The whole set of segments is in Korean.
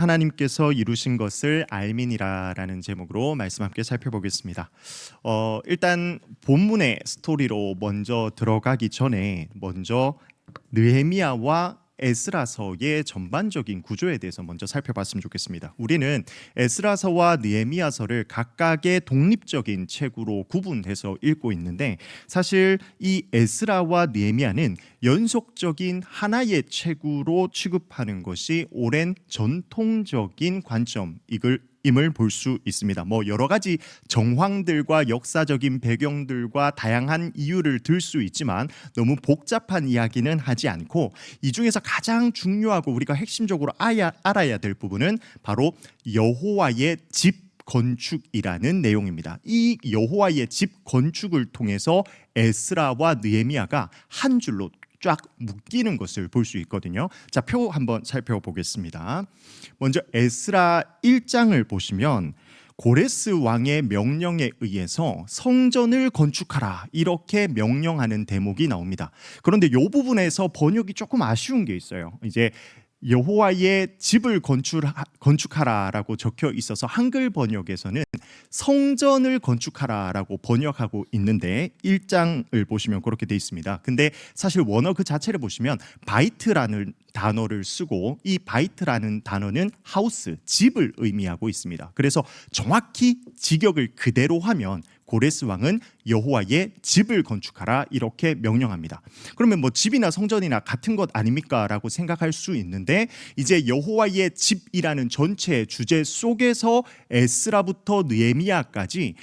하나님께서 이루신 것을 알미니라라는 제목으로 말씀 함께 살펴보겠습니다. 일단 본문의 스토리로 먼저 들어가기 전에 먼저 느헤미야와 에스라서의 전반적인 구조에 대해서 먼저 살펴봤으면 좋겠습니다. 우리는 에스라서와 느헤미야서를 각각의 독립적인 책으로 구분해서 읽고 있는데 사실 이 에스라와 느헤미야는 연속적인 하나의 책으로 취급하는 것이 오랜 전통적인 관점임을 볼 수 있습니다. 여러 가지 정황들과 역사적인 배경들과 다양한 이유를 들 수 있지만 너무 복잡한 이야기는 하지 않고 이 중에서 가장 중요하고 우리가 핵심적으로 알아야 될 부분은 바로 여호와의 집 건축이라는 내용입니다. 이 여호와의 집 건축을 통해서 에스라와 느헤미야가 한 줄로 쫙 묶이는 것을 볼 수 있거든요. 자, 표 한번 살펴보겠습니다. 먼저 에스라 1장을 보시면 고레스 왕의 명령에 의해서 성전을 건축하라 이렇게 명령하는 대목이 나옵니다. 그런데 이 부분에서 번역이 조금 아쉬운 게 있어요. 이제 여호와의 집을 건축하라라고 적혀 있어서 한글 번역에서는 성전을 건축하라라고 번역하고 있는데 1장을 보시면 그렇게 돼 있습니다. 근데 사실 원어 그 자체를 보시면 바이트라는 단어를 쓰고 이 바이트라는 단어는 하우스, 집을 의미하고 있습니다. 그래서 정확히 직역을 그대로 하면 고레스 왕은 여호와의 집을 건축하라 이렇게 명령합니다. 그러면 집이나 성전이나 같은 것 아닙니까? 라고 생각할 수 있는데 이제 여호와의 집이라는 전체 주제 속에서 에스라부터 느헤미야까지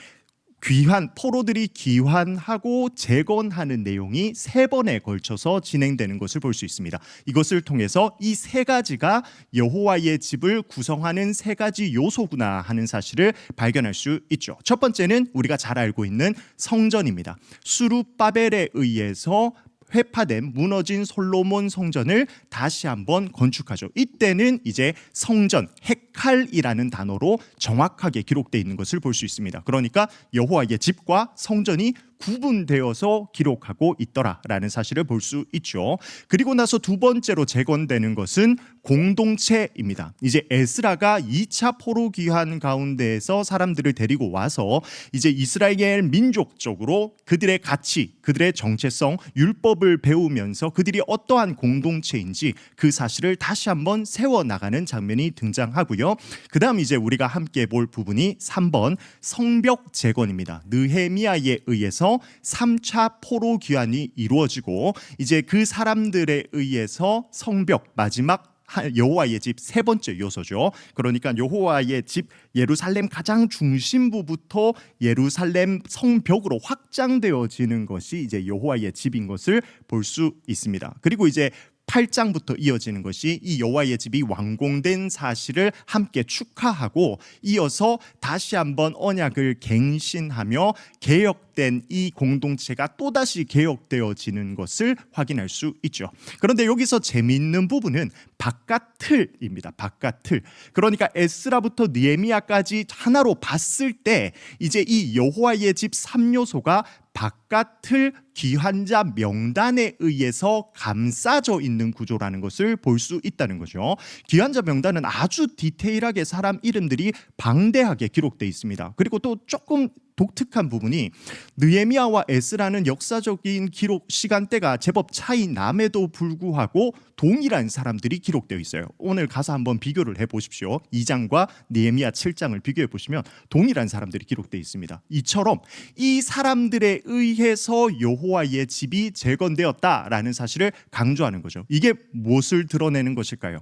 포로들이 귀환하고 재건하는 내용이 3번에 걸쳐서 진행되는 것을 볼 수 있습니다. 이것을 통해서 이 3가지가 여호와의 집을 구성하는 3가지 요소구나 하는 사실을 발견할 수 있죠. 첫 번째는 우리가 잘 알고 있는 성전입니다. 수룹바벨에 의해서 회파된 무너진 솔로몬 성전을 다시 한번 건축하죠. 이때는 이제 성전, 헤칼이라는 단어로 정확하게 기록되어 있는 것을 볼 수 있습니다. 그러니까 여호와의 집과 성전이 구분되어서 기록하고 있더라라는 사실을 볼 수 있죠. 그리고 나서 두 번째로 재건되는 것은 공동체입니다. 이제 에스라가 2차 포로 귀환 가운데에서 사람들을 데리고 와서 이제 이스라엘 민족적으로 그들의 가치, 그들의 정체성, 율법을 배우면서 그들이 어떠한 공동체인지 그 사실을 다시 한번 세워나가는 장면이 등장하고요. 그 다음 이제 우리가 함께 볼 부분이 3번 성벽 재건입니다. 느헤미야에 의해서 3차 포로 귀환이 이루어지고 이제 그 사람들에 의해서 성벽 마지막 여호와의 집 3번째 요소죠. 그러니까 여호와의 집 예루살렘 가장 중심부부터 예루살렘 성벽으로 확장되어지는 것이 이제 여호와의 집인 것을 볼 수 있습니다. 그리고 이제 8장부터 이어지는 것이 이 여호와의 집이 완공된 사실을 함께 축하하고 이어서 다시 한번 언약을 갱신하며 개혁된 이 공동체가 또다시 개혁되어지는 것을 확인할 수 있죠. 그런데 여기서 재미있는 부분은 바깥틀입니다. 바깥틀. 그러니까 에스라부터 느헤미야까지 하나로 봤을 때 이제 이 여호와의 집 3요소가 바깥을 귀환자 명단에 의해서 감싸져 있는 구조라는 것을 볼 수 있다는 거죠. 귀환자 명단은 아주 디테일하게 사람 이름들이 방대하게 기록되어 있습니다. 그리고 또 조금 독특한 부분이 느헤미야와 에스라는 역사적인 기록 시간대가 제법 차이 남에도 불구하고 동일한 사람들이 기록되어 있어요. 오늘 가서 한번 비교를 해보십시오. 2장과 느헤미야 7장을 비교해 보시면 동일한 사람들이 기록되어 있습니다. 이처럼 이 사람들에 의해서 여호와의 집이 재건되었다라는 사실을 강조하는 거죠. 이게 무엇을 드러내는 것일까요?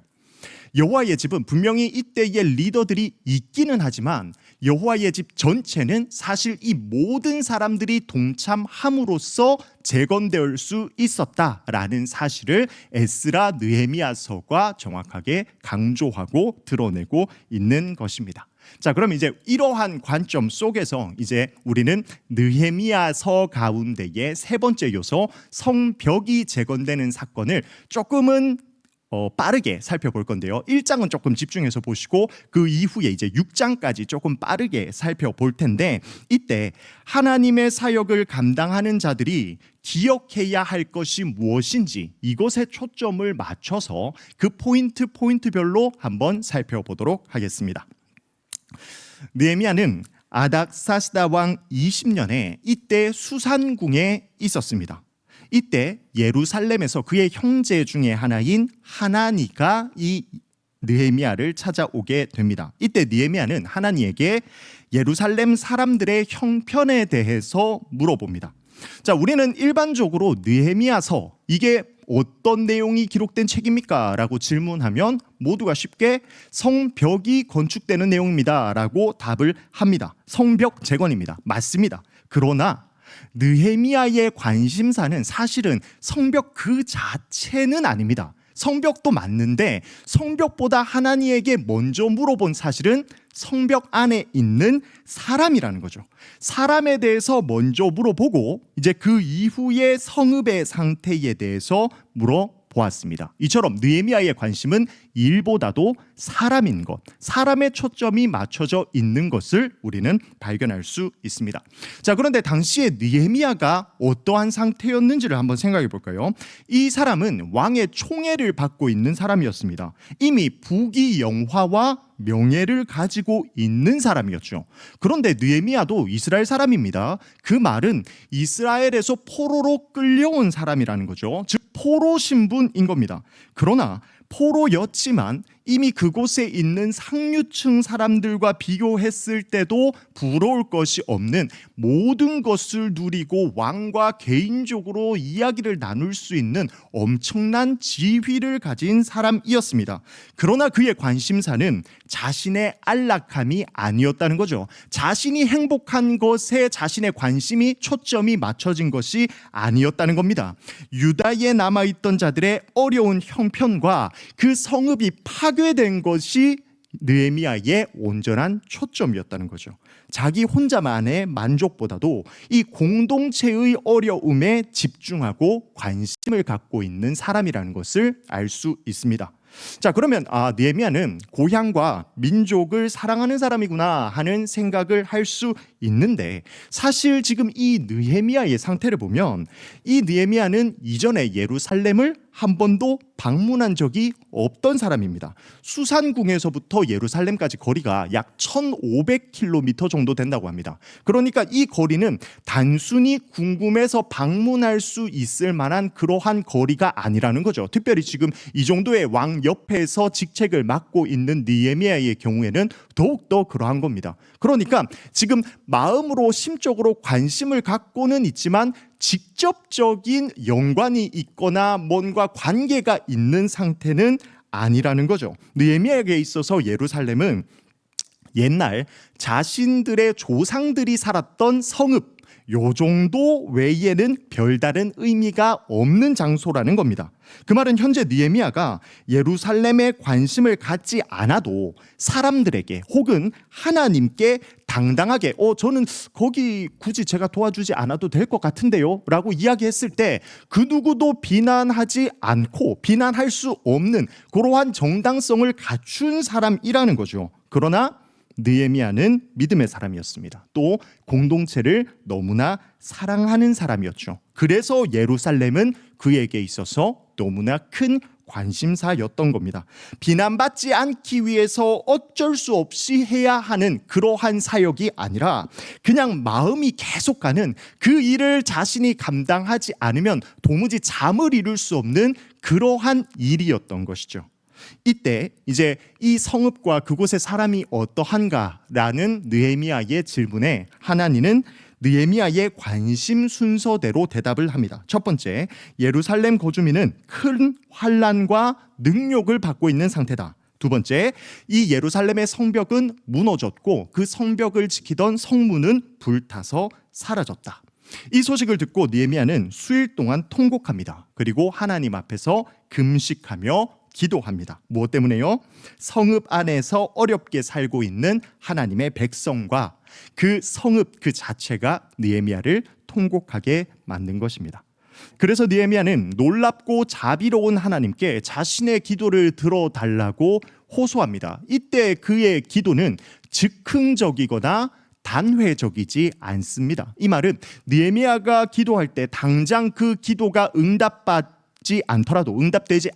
여호와의 집은 분명히 이때의 리더들이 있기는 하지만 여호와의 집 전체는 사실 이 모든 사람들이 동참함으로써 재건될 수 있었다라는 사실을 에스라 느헤미야서가 정확하게 강조하고 드러내고 있는 것입니다. 자, 그럼 이제 이러한 관점 속에서 이제 우리는 느헤미야서 가운데의 3번째 요소 성벽이 재건되는 사건을 조금은 빠르게 살펴볼 건데요. 1장은 조금 집중해서 보시고 그 이후에 이제 6장까지 조금 빠르게 살펴볼 텐데, 이때 하나님의 사역을 감당하는 자들이 기억해야 할 것이 무엇인지 이것에 초점을 맞춰서 그 포인트별로 한번 살펴보도록 하겠습니다. 느헤미야는 아닥사스다 왕 20년에 이때 수산궁에 있었습니다. 이때 예루살렘에서 그의 형제 중에 하나인 하나니가 이 느헤미야를 찾아오게 됩니다. 이때 느헤미야는 하나니에게 예루살렘 사람들의 형편에 대해서 물어봅니다. 자, 우리는 일반적으로 느헤미야서 이게 어떤 내용이 기록된 책입니까? 라고 질문하면 모두가 쉽게 성벽이 건축되는 내용입니다 라고 답을 합니다. 성벽 재건입니다. 맞습니다. 그러나 느헤미야의 관심사는 사실은 성벽 그 자체는 아닙니다. 성벽도 맞는데 성벽보다 하나님에게 먼저 물어본 사실은 성벽 안에 있는 사람이라는 거죠. 사람에 대해서 먼저 물어보고 이제 그 이후에 성읍의 상태에 대해서 물어보았습니다. 이처럼 느헤미야의 관심은 일보다도 사람인 것, 사람의 초점이 맞춰져 있는 것을 우리는 발견할 수 있습니다. 자, 그런데 당시에 느헤미야가 어떠한 상태였는지를 한번 생각해 볼까요? 이 사람은 왕의 총애를 받고 있는 사람이었습니다. 이미 부귀영화와 명예를 가지고 있는 사람이었죠. 그런데 느헤미야도 이스라엘 사람입니다. 그 말은 이스라엘에서 포로로 끌려온 사람이라는 거죠. 즉 포로 신분인 겁니다. 그러나 포로였지만 이미 그곳에 있는 상류층 사람들과 비교했을 때도 부러울 것이 없는 모든 것을 누리고 왕과 개인적으로 이야기를 나눌 수 있는 엄청난 지위를 가진 사람이었습니다. 그러나 그의 관심사는 자신의 안락함이 아니었다는 거죠. 자신이 행복한 것에 자신의 관심이 초점이 맞춰진 것이 아니었다는 겁니다. 유다에 남아있던 자들의 어려운 형편과 그 성읍이 파괴된 것이 느헤미야의 온전한 초점이었다는 거죠. 자기 혼자만의 만족보다도 이 공동체의 어려움에 집중하고 관심을 갖고 있는 사람이라는 것을 알 수 있습니다. 자, 그러면 느헤미야는 고향과 민족을 사랑하는 사람이구나 하는 생각을 할 수 있는데, 사실 지금 이 느헤미야의 상태를 보면 이 느헤미야는 이전에 예루살렘을 한 번도 방문한 적이 없던 사람입니다. 수산궁에서부터 예루살렘까지 거리가 약 1500km 정도 된다고 합니다. 그러니까 이 거리는 단순히 궁금해서 방문할 수 있을 만한 그러한 거리가 아니라는 거죠. 특별히 지금 이 정도의 왕 옆에서 직책을 맡고 있는 느헤미야의 경우에는 더욱더 그러한 겁니다. 그러니까 지금 마음으로 심적으로 관심을 갖고는 있지만 직접적인 연관이 있거나 뭔가 관계가 있는 상태는 아니라는 거죠. 느헤미야에게 있어서 예루살렘은 옛날 자신들의 조상들이 살았던 성읍, 요 정도 외에는 별다른 의미가 없는 장소라는 겁니다. 그 말은 현재 느헤미야가 예루살렘에 관심을 갖지 않아도 사람들에게 혹은 하나님께 당당하게 저는 거기 굳이 제가 도와주지 않아도 될 것 같은데요 라고 이야기했을 때 그 누구도 비난하지 않고 비난할 수 없는 그러한 정당성을 갖춘 사람이라는 거죠. 그러나 느헤미야는 믿음의 사람이었습니다. 또 공동체를 너무나 사랑하는 사람이었죠. 그래서 예루살렘은 그에게 있어서 너무나 큰 관심사였던 겁니다. 비난받지 않기 위해서 어쩔 수 없이 해야 하는 그러한 사역이 아니라 그냥 마음이 계속 가는 그 일을 자신이 감당하지 않으면 도무지 잠을 이룰 수 없는 그러한 일이었던 것이죠. 이때 이제 이 성읍과 그곳의 사람이 어떠한가라는 느헤미야의 질문에 하나님은 느헤미야의 관심 순서대로 대답을 합니다. 첫 번째, 예루살렘 거주민은 큰 환난과 능욕을 받고 있는 상태다. 두 번째, 이 예루살렘의 성벽은 무너졌고 그 성벽을 지키던 성문은 불타서 사라졌다. 이 소식을 듣고 느헤미야는 수일 동안 통곡합니다. 그리고 하나님 앞에서 금식하며 기도합니다. 무엇 때문에요? 성읍 안에서 어렵게 살고 있는 하나님의 백성과 그 성읍 그 자체가 느헤미야를 통곡하게 만든 것입니다. 그래서 느헤미야는 놀랍고 자비로운 하나님께 자신의 기도를 들어달라고 호소합니다. 이때 그의 기도는 즉흥적이거나 단회적이지 않습니다. 이 말은 느헤미야가 기도할 때 당장 그 기도가 응답되지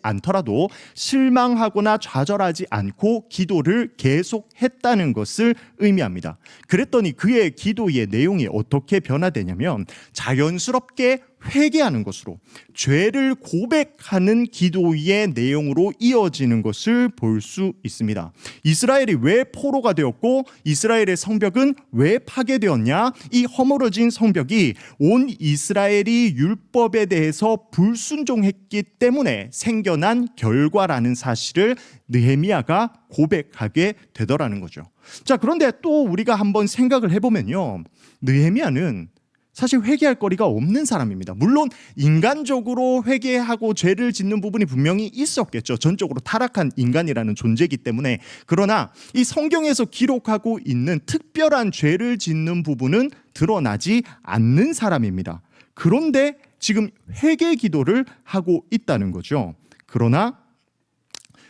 않더라도 실망하거나 좌절하지 않고 기도를 계속했다는 것을 의미합니다. 그랬더니 그의 기도의 내용이 어떻게 변화되냐면 자연스럽게 회개하는 것으로, 죄를 고백하는 기도의 내용으로 이어지는 것을 볼 수 있습니다. 이스라엘이 왜 포로가 되었고 이스라엘의 성벽은 왜 파괴되었냐? 이 허물어진 성벽이 온 이스라엘이 율법에 대해서 불순종했기 때문에 생겨난 결과라는 사실을 느헤미야가 고백하게 되더라는 거죠. 자, 그런데 또 우리가 한번 생각을 해보면요, 느헤미야는 사실 회개할 거리가 없는 사람입니다. 물론 인간적으로 회개하고 죄를 짓는 부분이 분명히 있었겠죠. 전적으로 타락한 인간이라는 존재이기 때문에. 그러나 이 성경에서 기록하고 있는 특별한 죄를 짓는 부분은 드러나지 않는 사람입니다. 그런데 지금 회개 기도를 하고 있다는 거죠. 그러나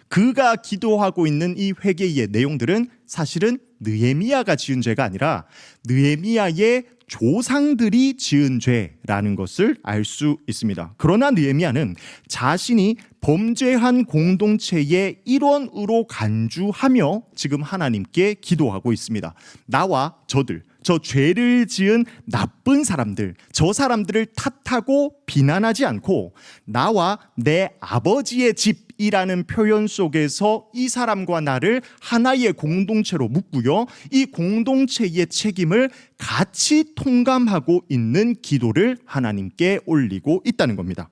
그가 기도하고 있는 이 회개의 내용들은 사실은 느헤미야가 지은 죄가 아니라 느헤미야의 조상들이 지은 죄라는 것을 알 수 있습니다. 그러나 느헤미야는 자신이 범죄한 공동체의 일원으로 간주하며 지금 하나님께 기도하고 있습니다. 나와 저들, 저 죄를 지은 나쁜 사람들, 저 사람들을 탓하고 비난하지 않고 나와 내 아버지의 집이라는 표현 속에서 이 사람과 나를 하나의 공동체로 묶고요, 이 공동체의 책임을 같이 통감하고 있는 기도를 하나님께 올리고 있다는 겁니다.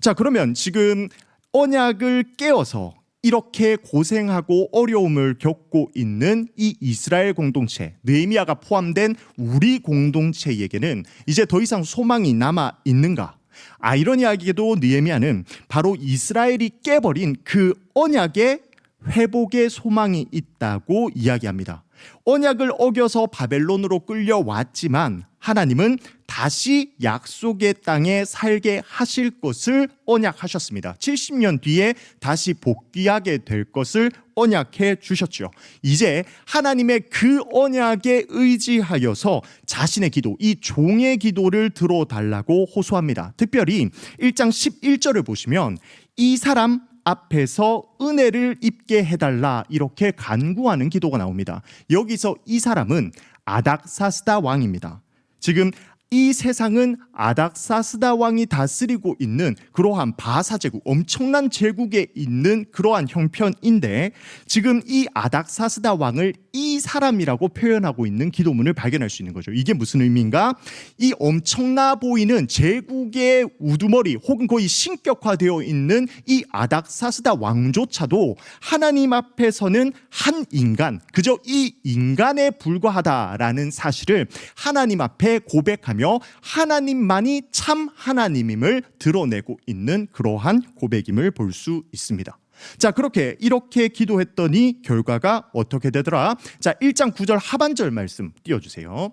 자, 그러면 지금 언약을 깨어서 이렇게 고생하고 어려움을 겪고 있는 이 이스라엘 공동체, 느헤미야가 포함된 우리 공동체에게는 이제 더 이상 소망이 남아 있는가? 아이러니하게도 느헤미야는 바로 이스라엘이 깨버린 그 언약의 회복의 소망이 있다고 이야기합니다. 언약을 어겨서 바벨론으로 끌려왔지만 하나님은 다시 약속의 땅에 살게 하실 것을 언약하셨습니다. 70년 뒤에 다시 복귀하게 될 것을 언약해 주셨죠. 이제 하나님의 그 언약에 의지하여서 자신의 기도, 이 종의 기도를 들어달라고 호소합니다. 특별히 1장 11절을 보시면 이 사람 앞에서 은혜를 입게 해달라, 이렇게 간구하는 기도가 나옵니다. 여기서 이 사람은 아닥사스다 왕입니다. 지금 이 세상은 아닥사스다 왕이 다스리고 있는 그러한 바사 제국, 엄청난 제국에 있는 그러한 형편인데 지금 이 아닥사스다 왕을 이 사람이라고 표현하고 있는 기도문을 발견할 수 있는 거죠. 이게 무슨 의미인가? 이 엄청나 보이는 제국의 우두머리 혹은 거의 신격화되어 있는 이 아닥사스다 왕조차도 하나님 앞에서는 한 인간, 그저 이 인간에 불과하다라는 사실을 하나님 앞에 고백하며 하나님만이 참 하나님임을 드러내고 있는 그러한 고백임을 볼 수 있습니다. 자, 이렇게 기도했더니 결과가 어떻게 되더라? 자, 1장 9절 하반절 말씀 띄워주세요.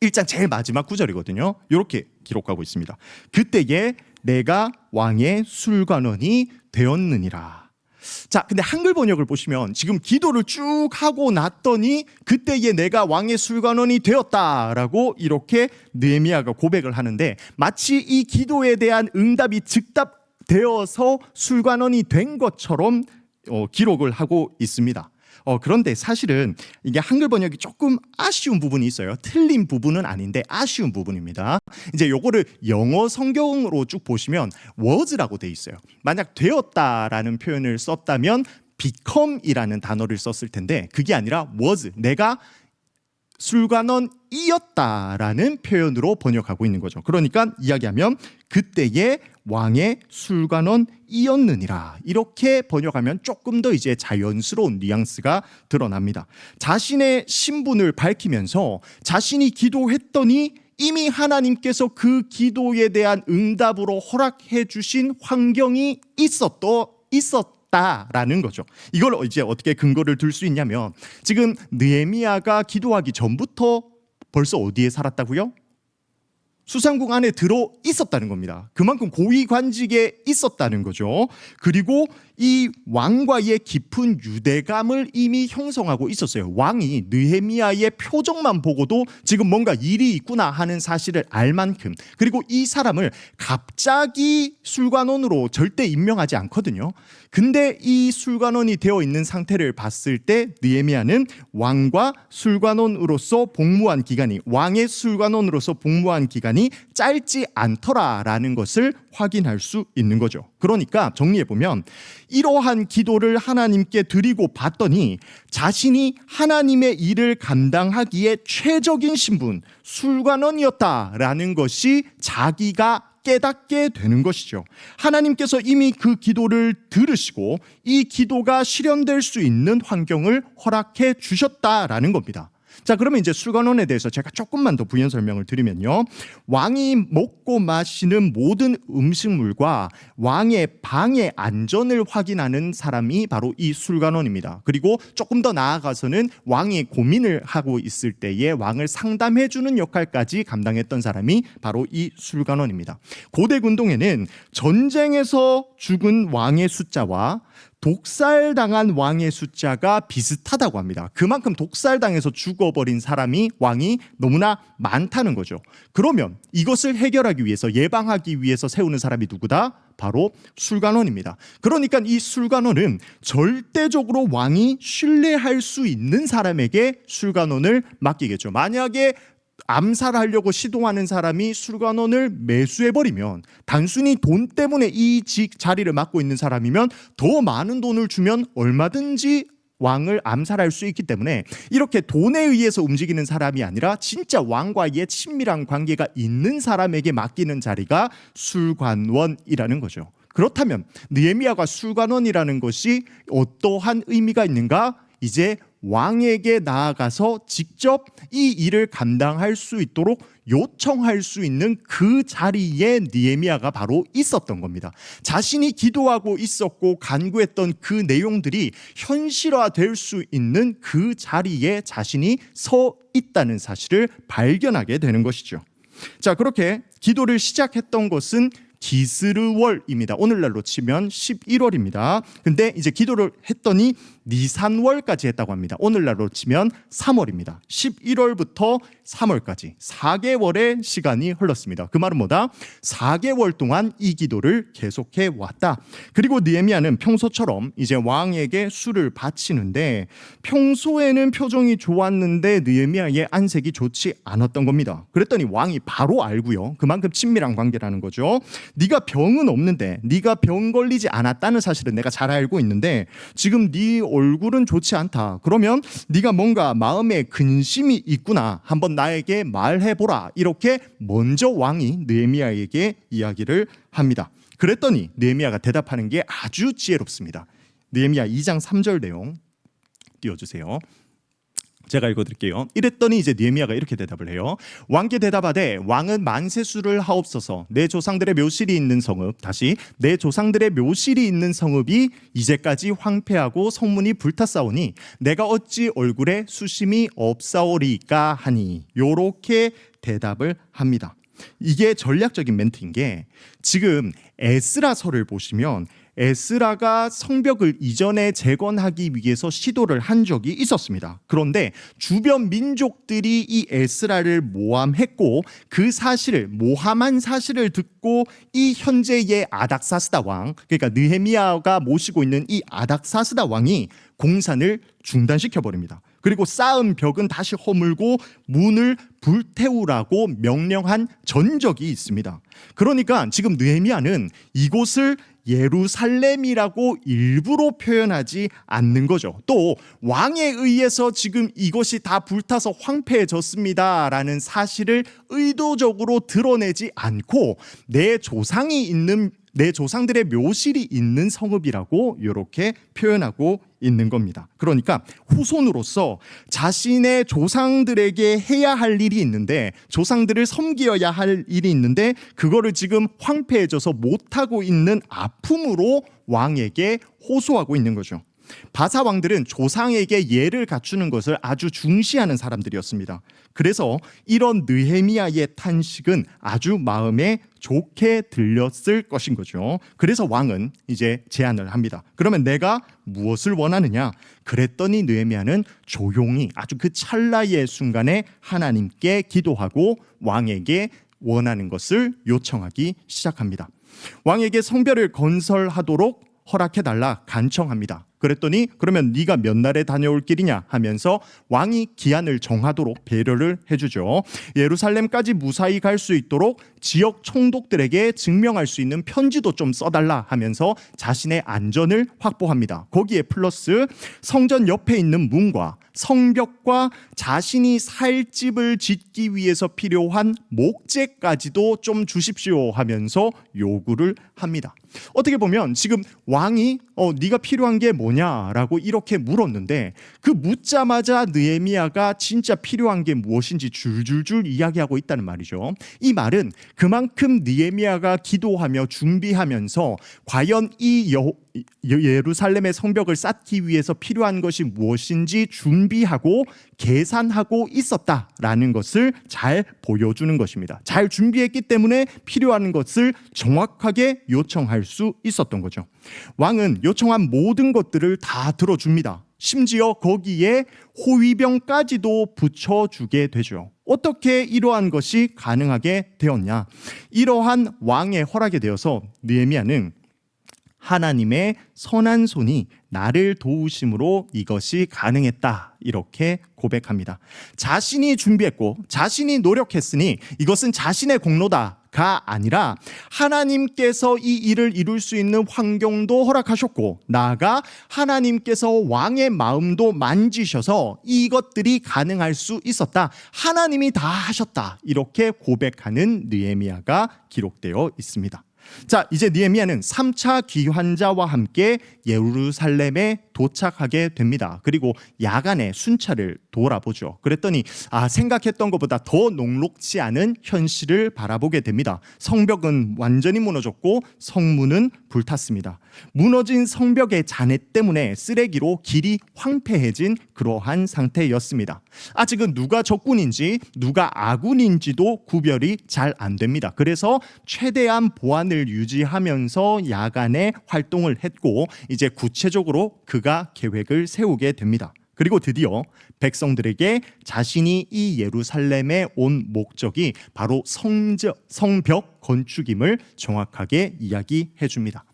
1장 제일 마지막 9절이거든요. 이렇게 기록하고 있습니다. 그때에 내가 왕의 술관원이 되었느니라. 자, 근데 한글 번역을 보시면 지금 기도를 쭉 하고 났더니 그때에 내가 왕의 술관원이 되었다라고 이렇게 느헤미야가 고백을 하는데 마치 이 기도에 대한 응답이 즉답되어서 술관원이 된 것처럼 기록을 하고 있습니다. 그런데 사실은 이게 한글 번역이 조금 아쉬운 부분이 있어요. 틀린 부분은 아닌데 아쉬운 부분입니다. 이제 요거를 영어 성경으로 쭉 보시면 was라고 돼 있어요. 만약 되었다라는 표현을 썼다면 become이라는 단어를 썼을 텐데 그게 아니라 was, 내가 술관원이었다라는 표현으로 번역하고 있는 거죠. 그러니까 이야기하면 그때의 왕의 술관원이었느니라, 이렇게 번역하면 조금 더 이제 자연스러운 뉘앙스가 드러납니다. 자신의 신분을 밝히면서 자신이 기도했더니 이미 하나님께서 그 기도에 대한 응답으로 허락해 주신 환경이 있었다라는 거죠. 이걸 이제 어떻게 근거를 둘 수 있냐면 지금 느헤미야가 기도하기 전부터 벌써 어디에 살았다고요? 수상궁 안에 들어 있었다는 겁니다. 그만큼 고위관직에 있었다는 거죠. 그리고 이 왕과의 깊은 유대감을 이미 형성하고 있었어요. 왕이 느헤미야의 표정만 보고도 지금 뭔가 일이 있구나 하는 사실을 알 만큼, 그리고 이 사람을 갑자기 술관원으로 절대 임명하지 않거든요. 근데 이 술관원이 되어 있는 상태를 봤을 때 느헤미야는 왕과 술관원으로서 복무한 기간이, 왕의 술관원으로서 복무한 기간이 짧지 않더라라는 것을 확인할 수 있는 거죠. 그러니까 정리해보면 이러한 기도를 하나님께 드리고 봤더니 자신이 하나님의 일을 감당하기에 최적인 신분, 술관원이었다라는 것이 자기가 깨닫게 되는 것이죠. 하나님께서 이미 그 기도를 들으시고 이 기도가 실현될 수 있는 환경을 허락해 주셨다라는 겁니다. 자, 그러면 이제 술관원에 대해서 제가 조금만 더 부연 설명을 드리면요, 왕이 먹고 마시는 모든 음식물과 왕의 방의 안전을 확인하는 사람이 바로 이 술관원입니다. 그리고 조금 더 나아가서는 왕이 고민을 하고 있을 때에 왕을 상담해주는 역할까지 감당했던 사람이 바로 이 술관원입니다. 고대 군동에는 전쟁에서 죽은 왕의 숫자와 독살당한 왕의 숫자가 비슷하다고 합니다. 그만큼 독살당해서 죽어버린 왕이 너무나 많다는 거죠. 그러면 이것을 해결하기 위해서, 예방하기 위해서 세우는 사람이 누구다? 바로 술관원입니다. 그러니까 이 술관원은 절대적으로 왕이 신뢰할 수 있는 사람에게 술관원을 맡기겠죠. 만약에 암살하려고 시도하는 사람이 술관원을 매수해버리면, 단순히 돈 때문에 이 자리를 맡고 있는 사람이면 더 많은 돈을 주면 얼마든지 왕을 암살할 수 있기 때문에 이렇게 돈에 의해서 움직이는 사람이 아니라 진짜 왕과의 친밀한 관계가 있는 사람에게 맡기는 자리가 술관원이라는 거죠. 그렇다면 느헤미야가 술관원이라는 것이 어떠한 의미가 있는가? 이제 왕에게 나아가서 직접 이 일을 감당할 수 있도록 요청할 수 있는 그 자리에 느헤미야가 바로 있었던 겁니다. 자신이 기도하고 있었고 간구했던 그 내용들이 현실화될 수 있는 그 자리에 자신이 서 있다는 사실을 발견하게 되는 것이죠. 자, 그렇게 기도를 시작했던 것은 기스르월입니다. 오늘날로 치면 11월입니다. 근데 이제 기도를 했더니 니산월까지 했다고 합니다. 오늘날로 치면 3월입니다. 11월부터 3월까지 4개월의 시간이 흘렀습니다. 그 말은 뭐다? 4개월 동안 이 기도를 계속해 왔다. 그리고 느헤미야는 평소처럼 이제 왕에게 술을 바치는데, 평소에는 표정이 좋았는데 느헤미야의 안색이 좋지 않았던 겁니다. 그랬더니 왕이 바로 알고요. 그만큼 친밀한 관계라는 거죠. 네가 병은 없는데, 네가 병 걸리지 않았다는 사실은 내가 잘 알고 있는데 지금 네 얼굴은 좋지 않다. 그러면 네가 뭔가 마음에 근심이 있구나. 한번 나에게 말해보라. 이렇게 먼저 왕이 느헤미야에게 이야기를 합니다. 그랬더니 느헤미야가 대답하는 게 아주 지혜롭습니다. 느헤미야 2장 3절 내용 띄워주세요. 제가 읽어드릴게요. 이랬더니 이제 느헤미야가 이렇게 대답을 해요. 왕께 대답하되 왕은 만세수를 하옵소서. 내 조상들의 묘실이 있는 성읍, 다시 내 조상들의 묘실이 있는 성읍이 이제까지 황폐하고 성문이 불탔사오니 내가 어찌 얼굴에 수심이 없사오리까 하니, 요렇게 대답을 합니다. 이게 전략적인 멘트인 게, 지금 에스라서를 보시면 에스라가 성벽을 이전에 재건하기 위해서 시도를 한 적이 있었습니다. 그런데 주변 민족들이 이 에스라를 모함했고, 그 사실을, 모함한 사실을 듣고 이 현재의 아닥사스다 왕, 그러니까 느헤미야가 모시고 있는 이 아닥사스다 왕이 공산을 중단시켜 버립니다. 그리고 쌓은 벽은 다시 허물고 문을 불태우라고 명령한 전적이 있습니다. 그러니까 지금 느헤미야는 이곳을 예루살렘이라고 일부러 표현하지 않는 거죠. 또 왕에 의해서 지금 이것이 다 불타서 황폐해졌습니다라는 사실을 의도적으로 드러내지 않고 내 조상들의 묘실이 있는 성읍이라고 이렇게 표현하고 있는 겁니다. 그러니까 후손으로서 자신의 조상들에게 해야 할 일이 있는데, 조상들을 섬겨야 할 일이 있는데 그거를 지금 황폐해져서 못하고 있는 아픔으로 왕에게 호소하고 있는 거죠. 바사 왕들은 조상에게 예를 갖추는 것을 아주 중시하는 사람들이었습니다. 그래서 이런 느헤미야의 탄식은 아주 마음에 좋게 들렸을 것인 거죠. 그래서 왕은 이제 제안을 합니다. 그러면 내가 무엇을 원하느냐? 그랬더니 느헤미야는 조용히 아주 그 찰나의 순간에 하나님께 기도하고 왕에게 원하는 것을 요청하기 시작합니다. 왕에게 성벽을 건설하도록 허락해달라 간청합니다. 그랬더니 그러면 네가 몇 날에 다녀올 길이냐 하면서 왕이 기한을 정하도록 배려를 해주죠. 예루살렘까지 무사히 갈 수 있도록 지역 총독들에게 증명할 수 있는 편지도 좀 써달라 하면서 자신의 안전을 확보합니다. 거기에 플러스 성전 옆에 있는 문과 성벽과 자신이 살 집을 짓기 위해서 필요한 목재까지도 좀 주십시오 하면서 요구를 합니다. 어떻게 보면 지금 왕이 네가 필요한 게 뭐냐라고 이렇게 물었는데 그 묻자마자 느헤미야가 진짜 필요한 게 무엇인지 줄줄줄 이야기하고 있다는 말이죠. 이 말은 그만큼 느헤미야가 기도하며 준비하면서 과연 이 예루살렘의 성벽을 쌓기 위해서 필요한 것이 무엇인지 준비하고 계산하고 있었다라는 것을 잘 보여주는 것입니다. 잘 준비했기 때문에 필요한 것을 정확하게 요청할 수 있었던 거죠. 왕은 요청한 모든 것들을 다 들어줍니다. 심지어 거기에 호위병까지도 붙여주게 되죠. 어떻게 이러한 것이 가능하게 되었냐? 이러한 왕의 허락에 되어서 느헤미야는 하나님의 선한 손이 나를 도우심으로 이것이 가능했다 이렇게 고백합니다. 자신이 준비했고 자신이 노력했으니 이것은 자신의 공로다가 아니라 하나님께서 이 일을 이룰 수 있는 환경도 허락하셨고 나아가 하나님께서 왕의 마음도 만지셔서 이것들이 가능할 수 있었다. 하나님이 다 하셨다. 이렇게 고백하는 느헤미야가 기록되어 있습니다. 자, 이제 느헤미야는 3차 귀환자와 함께 예루살렘에 도착하게 됩니다. 그리고 야간에 순찰을 돌아보죠. 그랬더니 생각했던 것보다 더 녹록지 않은 현실을 바라보게 됩니다. 성벽은 완전히 무너졌고 성문은 불탔습니다. 무너진 성벽의 잔해 때문에 쓰레기로 길이 황폐해진 그러한 상태였습니다. 아직은 누가 적군인지 누가 아군인지도 구별이 잘 안 됩니다. 그래서 최대한 보안을 유지하면서 야간에 활동을 했고 이제 구체적으로 그가 계획을 세우게 됩니다. 그리고 드디어 백성들에게 자신이 이 예루살렘에 온 목적이 바로 성벽 건축임을 정확하게 이야기해 줍니다.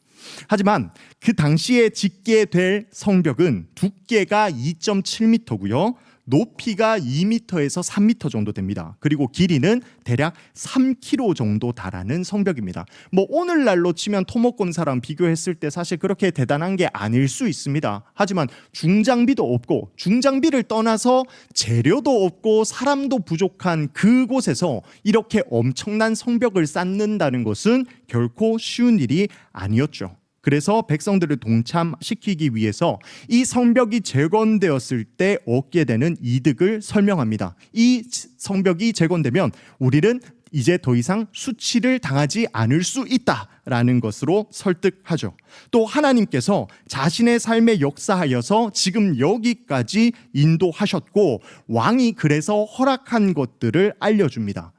하지만 그 당시에 짓게 될 성벽은 두께가 2.7m고요. 높이가 2m에서 3m 정도 됩니다. 그리고 길이는 대략 3km 정도 달하는 성벽입니다. 오늘날로 치면 토목공사랑 비교했을 때 사실 그렇게 대단한 게 아닐 수 있습니다. 하지만 중장비도 없고 중장비를 떠나서 재료도 없고 사람도 부족한 그곳에서 이렇게 엄청난 성벽을 쌓는다는 것은 결코 쉬운 일이 아니었죠. 그래서 백성들을 동참시키기 위해서 이 성벽이 재건되었을 때 얻게 되는 이득을 설명합니다. 이 성벽이 재건되면 우리는 이제 더 이상 수치를 당하지 않을 수 있다라는 것으로 설득하죠. 또 하나님께서 자신의 삶에 역사하여서 지금 여기까지 인도하셨고 왕이 그래서 허락한 것들을 알려줍니다.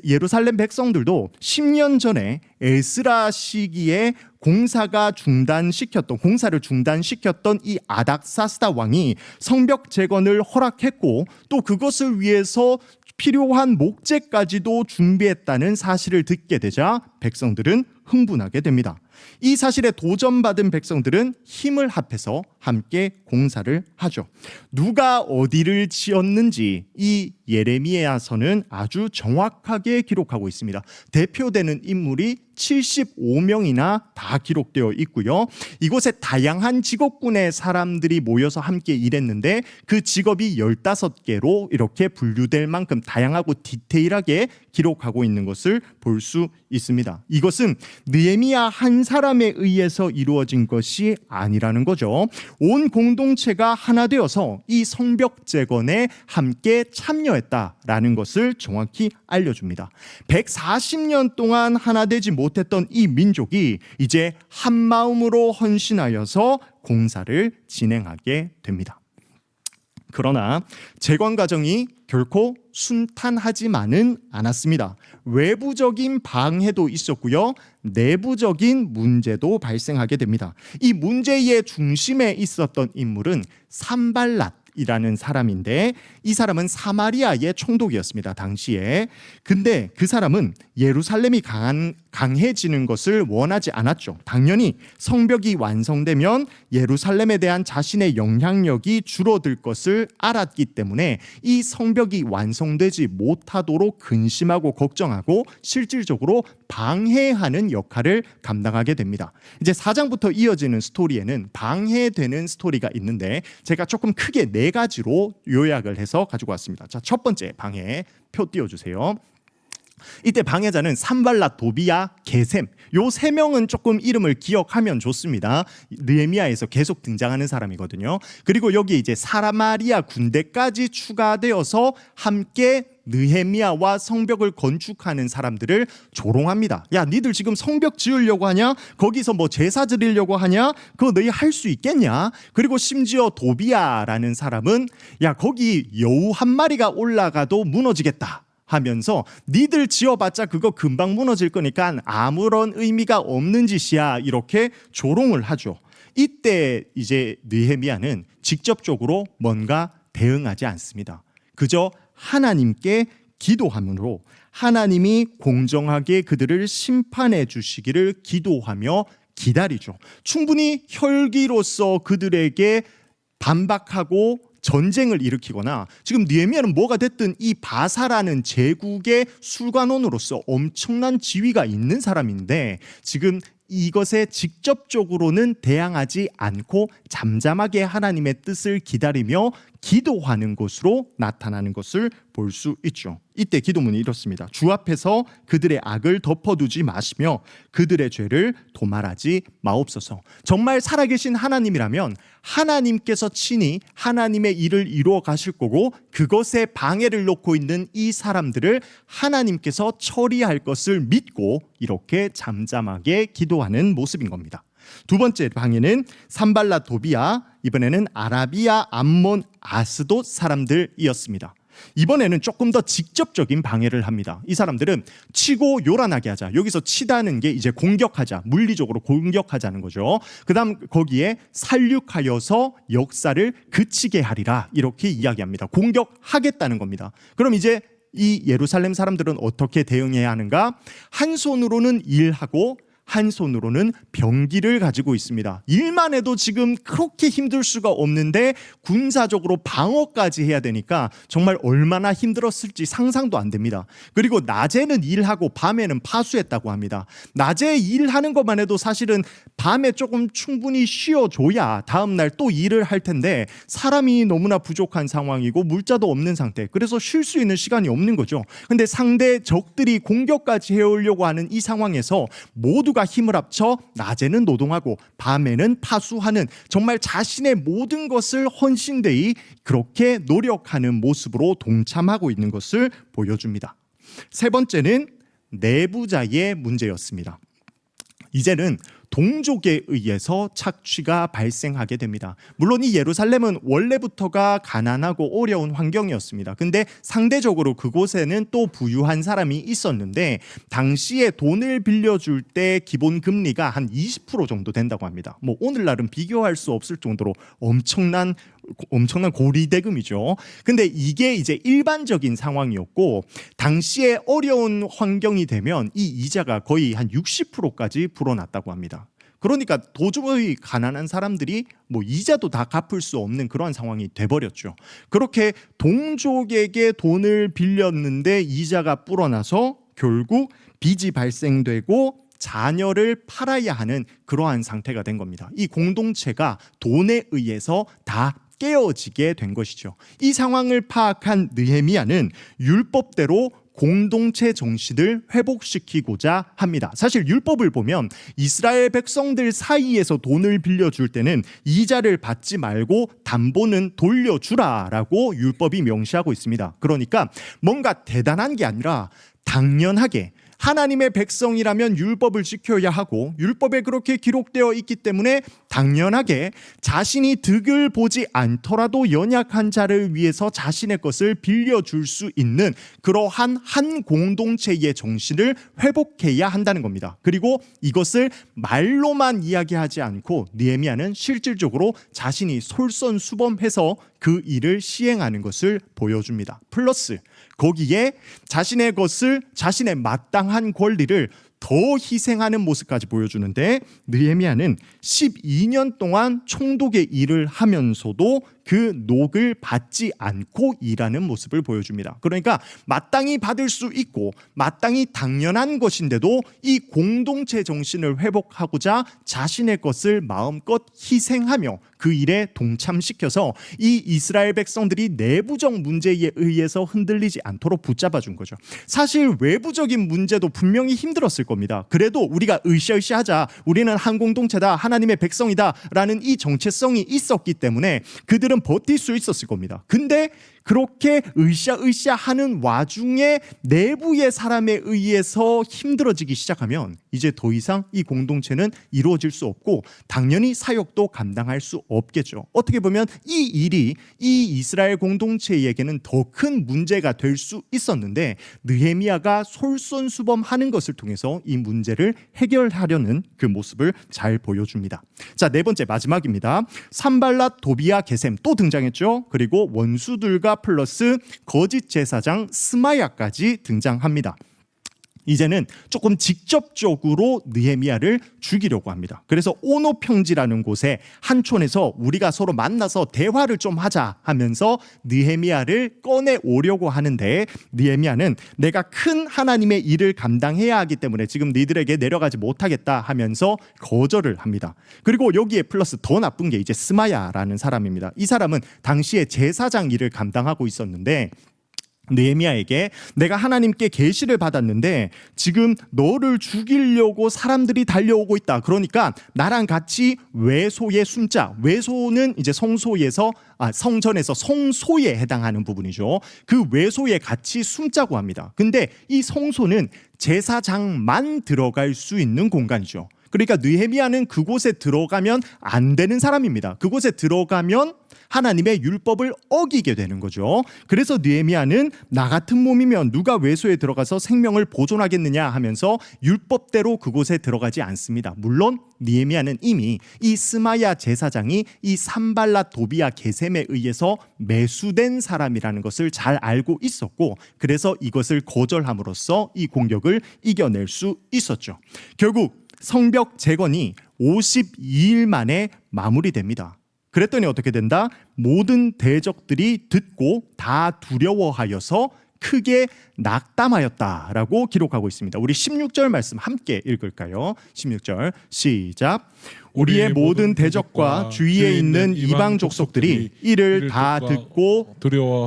예루살렘 백성들도 10년 전에 에스라 시기에 공사를 중단시켰던 이 아닥사스다 왕이 성벽 재건을 허락했고 또 그것을 위해서 필요한 목재까지도 준비했다는 사실을 듣게 되자 백성들은 흥분하게 됩니다. 이 사실에 도전받은 백성들은 힘을 합해서 함께 공사를 하죠. 누가 어디를 지었는지 이 예레미야서는 아주 정확하게 기록하고 있습니다. 대표되는 인물이 75명이나 다 기록되어 있고요. 이곳에 다양한 직업군의 사람들이 모여서 함께 일했는데 그 직업이 15개로 이렇게 분류될 만큼 다양하고 디테일하게 기록하고 있는 것을 볼 수 있습니다. 합니다. 이것은 느헤미야 한 사람에 의해서 이루어진 것이 아니라는 거죠. 온 공동체가 하나 되어서 이 성벽 재건에 함께 참여했다라는 것을 정확히 알려줍니다. 140년 동안 하나 되지 못했던 이 민족이 이제 한 마음으로 헌신하여서 공사를 진행하게 됩니다. 그러나 재건 과정이 결코 순탄하지만은 않았습니다. 외부적인 방해도 있었고요, 내부적인 문제도 발생하게 됩니다. 이 문제의 중심에 있었던 인물은 산발랏이라는 사람인데, 이 사람은 사마리아의 총독이었습니다, 당시에. 근데 그 사람은 예루살렘이 강해지는 것을 원하지 않았죠. 당연히 성벽이 완성되면 예루살렘에 대한 자신의 영향력이 줄어들 것을 알았기 때문에 이 성벽이 완성되지 못하도록 근심하고 걱정하고 실질적으로 방해하는 역할을 감당하게 됩니다. 이제 4장부터 이어지는 스토리에는 방해되는 스토리가 있는데, 제가 조금 크게 4가지로 요약을 해서 가지고 왔습니다. 자, 첫 번째 방해 표 띄워주세요. 이때 방해자는 산발랏, 도비야, 게셈, 요 3명은 조금 이름을 기억하면 좋습니다. 느헤미야에서 계속 등장하는 사람이거든요. 그리고 여기 이제 사마리아 군대까지 추가되어서 함께 느헤미야와 성벽을 건축하는 사람들을 조롱합니다. 야, 니들 지금 성벽 지으려고 하냐? 거기서 뭐 제사 드리려고 하냐? 그거 너희 할 수 있겠냐? 그리고 심지어 도비야라는 사람은 야, 거기 여우 한 마리가 올라가도 무너지겠다 하면서 니들 지어봤자 그거 금방 무너질 거니까 아무런 의미가 없는 짓이야, 이렇게 조롱을 하죠. 이때 이제 느헤미야는 직접적으로 뭔가 대응하지 않습니다. 그저 하나님께 기도함으로 하나님이 공정하게 그들을 심판해 주시기를 기도하며 기다리죠. 충분히 혈기로서 그들에게 반박하고 전쟁을 일으키거나, 지금 느헤미야는 뭐가 됐든 이 바사라는 제국의 술관원으로서 엄청난 지위가 있는 사람인데, 지금 이것에 직접적으로는 대항하지 않고 잠잠하게 하나님의 뜻을 기다리며 기도하는 것으로 나타나는 것을 볼 수 있죠. 이때 기도문이 이렇습니다. 주 앞에서 그들의 악을 덮어두지 마시며 그들의 죄를 도말하지 마옵소서. 정말 살아계신 하나님이라면 하나님께서 친히 하나님의 일을 이루어 가실 거고, 그것에 방해를 놓고 있는 이 사람들을 하나님께서 처리할 것을 믿고 이렇게 잠잠하게 기도하는 모습인 겁니다. 두 번째 방해는 산발랏, 도비야, 이번에는 아라비아, 암몬, 아스돗 사람들이었습니다. 이번에는 조금 더 직접적인 방해를 합니다. 이 사람들은 치고 요란하게 하자. 여기서 치다는 게 이제 공격하자, 물리적으로 공격하자는 거죠. 그 다음 거기에 살육하여서 역사를 그치게 하리라, 이렇게 이야기합니다. 공격하겠다는 겁니다. 그럼 이제 이 예루살렘 사람들은 어떻게 대응해야 하는가? 한 손으로는 일하고 한 손으로는 병기를 가지고 있습니다. 일만 해도 지금 그렇게 힘들 수가 없는데 군사적으로 방어까지 해야 되니까 정말 얼마나 힘들었을지 상상도 안 됩니다. 그리고 낮에는 일하고 밤에는 파수했다고 합니다. 낮에 일하는 것만 해도 사실은 밤에 조금 충분히 쉬어줘야 다음날 또 일을 할 텐데, 사람이 너무나 부족한 상황이고 물자도 없는 상태, 그래서 쉴 수 있는 시간이 없는 거죠. 근데 상대 적들이 공격까지 해오려고 하는 이 상황에서 모두가 힘을 합쳐 낮에는 노동하고 밤에는 파수하는, 정말 자신의 모든 것을 헌신되이 그렇게 노력하는 모습으로 동참하고 있는 것을 보여줍니다. 세 번째는 내부자의 문제였습니다. 이제는 동족에 의해서 착취가 발생하게 됩니다. 물론 이 예루살렘은 원래부터가 가난하고 어려운 환경이었습니다. 근데 상대적으로 그곳에는 또 부유한 사람이 있었는데, 당시에 돈을 빌려줄 때 기본 금리가 한 20% 정도 된다고 합니다. 뭐 오늘날은 비교할 수 없을 정도로 엄청난 고리대금이죠. 근데 이게 이제 일반적인 상황이었고, 당시에 어려운 환경이 되면 이 이자가 거의 한 60%까지 불어났다고 합니다. 그러니까 도저히 가난한 사람들이 뭐 이자도 다 갚을 수 없는 그러한 상황이 돼버렸죠. 그렇게 동족에게 돈을 빌렸는데 이자가 불어나서 결국 빚이 발생되고 자녀를 팔아야 하는 그러한 상태가 된 겁니다. 이 공동체가 돈에 의해서 다 깨어지게 된 것이죠. 이 상황을 파악한 느헤미야는 율법대로 공동체 정신을 회복시키고자 합니다. 사실 율법을 보면 이스라엘 백성들 사이에서 돈을 빌려줄 때는 이자를 받지 말고 담보는 돌려주라라고 율법이 명시하고 있습니다. 그러니까 뭔가 대단한 게 아니라 당연하게 하나님의 백성이라면 율법을 지켜야 하고 율법에 그렇게 기록되어 있기 때문에 당연하게 자신이 득을 보지 않더라도 연약한 자를 위해서 자신의 것을 빌려줄 수 있는 그러한 한 공동체의 정신을 회복해야 한다는 겁니다. 그리고 이것을 말로만 이야기하지 않고 느헤미야는 실질적으로 자신이 솔선수범해서 그 일을 시행하는 것을 보여줍니다. 플러스 거기에 자신의 것을, 자신의 마땅한 권리를 더 희생하는 모습까지 보여주는데, 느헤미야는 12년 동안 총독의 일을 하면서도 그 녹을 받지 않고 일하는 모습을 보여줍니다. 그러니까 마땅히 받을 수 있고 마땅히 당연한 것인데도 이 공동체 정신을 회복하고자 자신의 것을 마음껏 희생하며 그 일에 동참시켜서 이 이스라엘 백성들이 내부적 문제에 의해서 흔들리지 않도록 붙잡아 준 거죠. 사실 외부적인 문제도 분명히 힘들었을 겁니다. 그래도 우리가 으쌰으쌰하자, 우리는 한 공동체다, 하나님의 백성이다 라는 이 정체성이 있었기 때문에 그들은 버틸 수 있었을 겁니다. 근데 그렇게 으쌰으쌰하는 와중에 내부의 사람에 의해서 힘들어지기 시작하면 이제 더 이상 이 공동체는 이루어질 수 없고 당연히 사역도 감당할 수 없겠죠. 어떻게 보면 이 일이 이 이스라엘 공동체에게는 더 큰 문제가 될 수 있었는데 느헤미야가 솔선수범하는 것을 통해서 이 문제를 해결하려는 그 모습을 잘 보여줍니다. 자, 네 번째 마지막입니다. 산발랏, 도비야, 게셈 또 등장했죠. 그리고 원수들과 플러스 거짓 제사장 스마야까지 등장합니다. 이제는 조금 직접적으로 느헤미야를 죽이려고 합니다. 그래서 오노 평지라는 곳에 한촌에서 우리가 서로 만나서 대화를 좀 하자 하면서 느헤미야를 꺼내 오려고 하는데, 느헤미야는 내가 큰 하나님의 일을 감당해야 하기 때문에 지금 너희들에게 내려가지 못하겠다 하면서 거절을 합니다. 그리고 여기에 플러스 더 나쁜 게 이제 스마야라는 사람입니다. 이 사람은 당시에 제사장 일을 감당하고 있었는데 느헤미야에게 내가 하나님께 계시를 받았는데 지금 너를 죽이려고 사람들이 달려오고 있다. 그러니까 나랑 같이 외소에 숨자. 외소는 이제 성전에서 성소에 해당하는 부분이죠. 그 외소에 같이 숨자고 합니다. 근데 이 성소는 제사장만 들어갈 수 있는 공간이죠. 그러니까 느헤미야는 그곳에 들어가면 안 되는 사람입니다. 그곳에 들어가면 하나님의 율법을 어기게 되는 거죠. 그래서 느헤미야는 나 같은 몸이면 누가 외소에 들어가서 생명을 보존하겠느냐 하면서 율법대로 그곳에 들어가지 않습니다. 물론 느헤미야는 이미 이 스마야 제사장이 이 산발랏, 도비야, 게셈에 의해서 매수된 사람이라는 것을 잘 알고 있었고, 그래서 이것을 거절함으로써 이 공격을 이겨낼 수 있었죠. 결국 성벽 재건이 52일 만에 마무리됩니다. 그랬더니 어떻게 된다? 모든 대적들이 듣고 다 두려워하여서 크게 낙담하였다라고 기록하고 있습니다. 우리 16절 말씀 함께 읽을까요? 16절 시작. 우리의 모든 대적과 주위에 있는 이방 족속들이 이를 다 듣고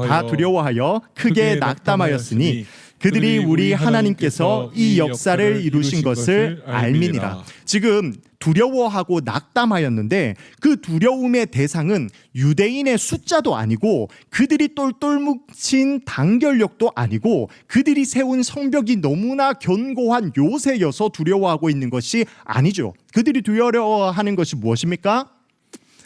다 두려워하여 크게 낙담하였으니 그들이 우리 하나님께서 이 역사를 이루신 것을 알미니라. 지금 두려워하고 낙담하였는데 그 두려움의 대상은 유대인의 숫자도 아니고 그들이 똘똘 뭉친 단결력도 아니고 그들이 세운 성벽이 너무나 견고한 요새여서 두려워하고 있는 것이 아니죠. 그들이 두려워하는 것이 무엇입니까?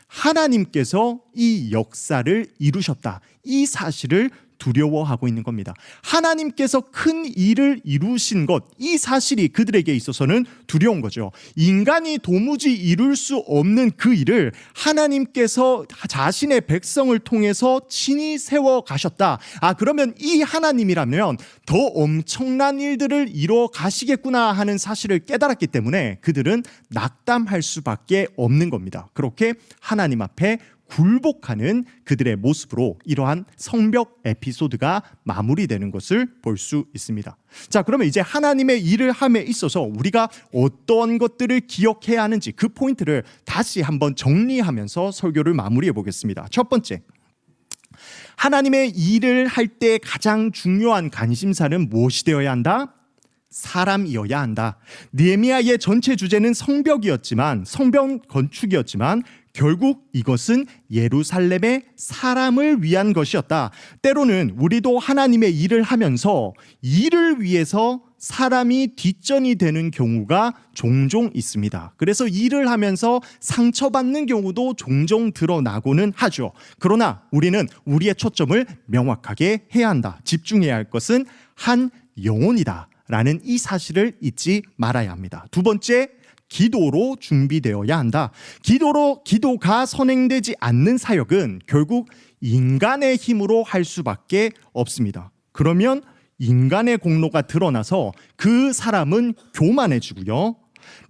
하나님께서 이 역사를 이루셨다. 이 사실을 두려워하고 있는 겁니다. 하나님께서 큰 일을 이루신 것, 이 사실이 그들에게 있어서는 두려운 거죠. 인간이 도무지 이룰 수 없는 그 일을 하나님께서 자신의 백성을 통해서 친히 세워 가셨다. 그러면 이 하나님이라면 더 엄청난 일들을 이루어 가시겠구나 하는 사실을 깨달았기 때문에 그들은 낙담할 수밖에 없는 겁니다. 그렇게 하나님 앞에 굴복하는 그들의 모습으로 이러한 성벽 에피소드가 마무리되는 것을 볼 수 있습니다. 자, 그러면 이제 하나님의 일을 함에 있어서 우리가 어떤 것들을 기억해야 하는지 그 포인트를 다시 한번 정리하면서 설교를 마무리해 보겠습니다. 첫 번째, 하나님의 일을 할 때 가장 중요한 관심사는 무엇이 되어야 한다? 사람이어야 한다. 느헤미야의 전체 주제는 성벽이었지만, 성벽 건축이었지만 결국 이것은 예루살렘의 사람을 위한 것이었다. 때로는 우리도 하나님의 일을 하면서 일을 위해서 사람이 뒷전이 되는 경우가 종종 있습니다. 그래서 일을 하면서 상처받는 경우도 종종 드러나고는 하죠. 그러나 우리는 우리의 초점을 명확하게 해야 한다. 집중해야 할 것은 한 영혼이다 라는 이 사실을 잊지 말아야 합니다. 두 번째, 기도로 준비되어야 한다. 기도가 선행되지 않는 사역은 결국 인간의 힘으로 할 수밖에 없습니다. 그러면 인간의 공로가 드러나서 그 사람은 교만해지고요,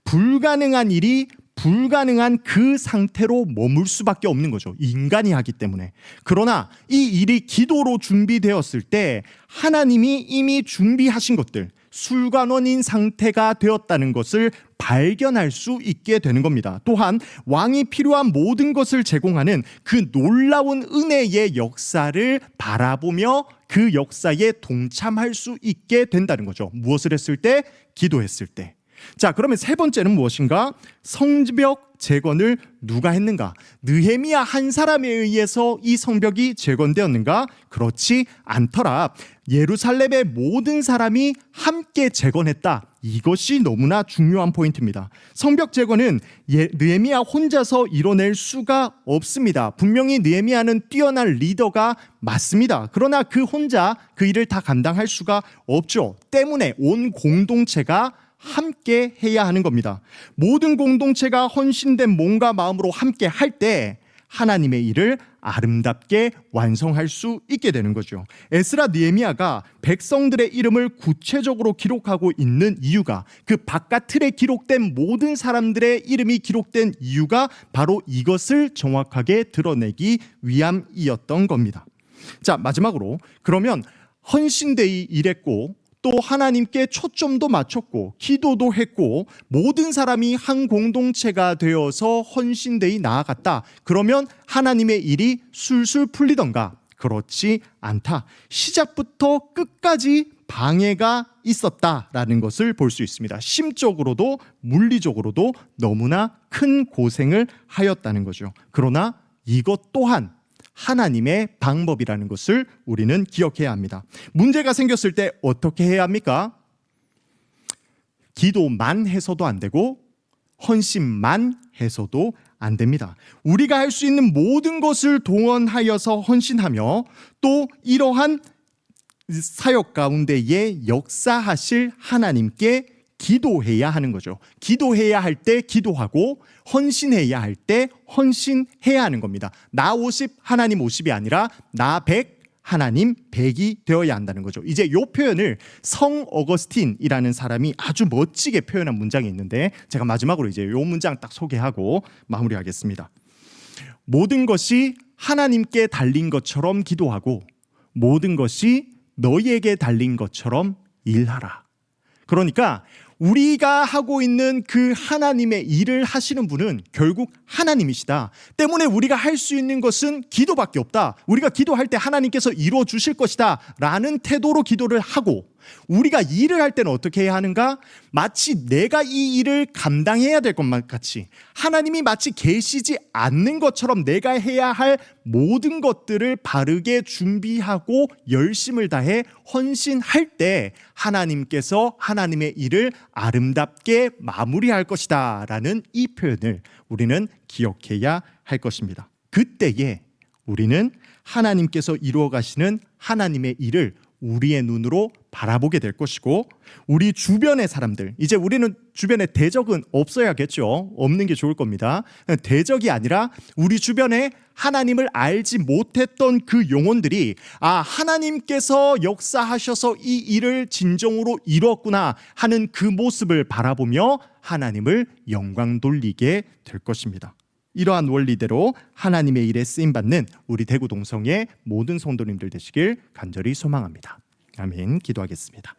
불가능한 일이 불가능한 그 상태로 머물 수밖에 없는 거죠. 인간이 하기 때문에. 그러나 이 일이 기도로 준비되었을 때 하나님이 이미 준비하신 것들, 술관원인 상태가 되었다는 것을 발견할 수 있게 되는 겁니다. 또한 왕이 필요한 모든 것을 제공하는 그 놀라운 은혜의 역사를 바라보며 그 역사에 동참할 수 있게 된다는 거죠. 무엇을 했을 때? 기도했을 때. 자, 그러면 세 번째는 무엇인가? 성벽 재건을 누가 했는가? 느헤미야 한 사람에 의해서 이 성벽이 재건되었는가? 그렇지 않더라. 예루살렘의 모든 사람이 함께 재건했다. 이것이 너무나 중요한 포인트입니다. 성벽 재건은 느헤미야 혼자서 이뤄낼 수가 없습니다. 분명히 느헤미야는 뛰어난 리더가 맞습니다. 그러나 그 혼자 그 일을 다 감당할 수가 없죠. 때문에 온 공동체가 함께 해야 하는 겁니다. 모든 공동체가 헌신된 몸과 마음으로 함께 할 때 하나님의 일을 아름답게 완성할 수 있게 되는 거죠. 에스라, 느헤미야가 백성들의 이름을 구체적으로 기록하고 있는 이유가, 그 바깥틀에 기록된 모든 사람들의 이름이 기록된 이유가 바로 이것을 정확하게 드러내기 위함이었던 겁니다. 자, 마지막으로 그러면 헌신되이 일했고 또 하나님께 초점도 맞췄고 기도도 했고 모든 사람이 한 공동체가 되어서 헌신되이 나아갔다. 그러면 하나님의 일이 술술 풀리던가? 그렇지 않다. 시작부터 끝까지 방해가 있었다라는 것을 볼 수 있습니다. 심적으로도 물리적으로도 너무나 큰 고생을 하였다는 거죠. 그러나 이것 또한 하나님의 방법이라는 것을 우리는 기억해야 합니다. 문제가 생겼을 때 어떻게 해야 합니까? 기도만 해서도 안 되고 헌신만 해서도 안 됩니다. 우리가 할 수 있는 모든 것을 동원하여서 헌신하며 또 이러한 사역 가운데에 역사하실 하나님께 기도해야 하는 거죠. 기도해야 할 때 기도하고 헌신해야 할 때 헌신해야 하는 겁니다. 나 50, 하나님 50이 아니라 나 100, 하나님 100이 되어야 한다는 거죠. 이제 이 표현을 성 어거스틴이라는 사람이 아주 멋지게 표현한 문장이 있는데 제가 마지막으로 이제 이 문장 딱 소개하고 마무리하겠습니다. 모든 것이 하나님께 달린 것처럼 기도하고 모든 것이 너희에게 달린 것처럼 일하라. 그러니까 우리가 하고 있는 그 하나님의 일을 하시는 분은 결국 하나님이시다. 때문에 우리가 할 수 있는 것은 기도밖에 없다. 우리가 기도할 때 하나님께서 이루어 주실 것이다 라는 태도로 기도를 하고, 우리가 일을 할 때는 어떻게 해야 하는가? 마치 내가 이 일을 감당해야 될 것만 같이, 하나님이 마치 계시지 않는 것처럼 내가 해야 할 모든 것들을 바르게 준비하고 열심을 다해 헌신할 때 하나님께서 하나님의 일을 아름답게 마무리할 것이다 라는 이 표현을 우리는 기억해야 할 것입니다. 그때에 우리는 하나님께서 이루어 가시는 하나님의 일을 우리의 눈으로 바라보게 될 것이고, 우리 주변의 사람들, 이제 우리는 주변에 대적은 없어야겠죠. 없는 게 좋을 겁니다. 대적이 아니라 우리 주변에 하나님을 알지 못했던 그 영혼들이 하나님께서 역사하셔서 이 일을 진정으로 이루었구나 하는 그 모습을 바라보며 하나님을 영광 돌리게 될 것입니다. 이러한 원리대로 하나님의 일에 쓰임받는 우리 대구 동성의 모든 성도님들 되시길 간절히 소망합니다. 아멘. 기도하겠습니다.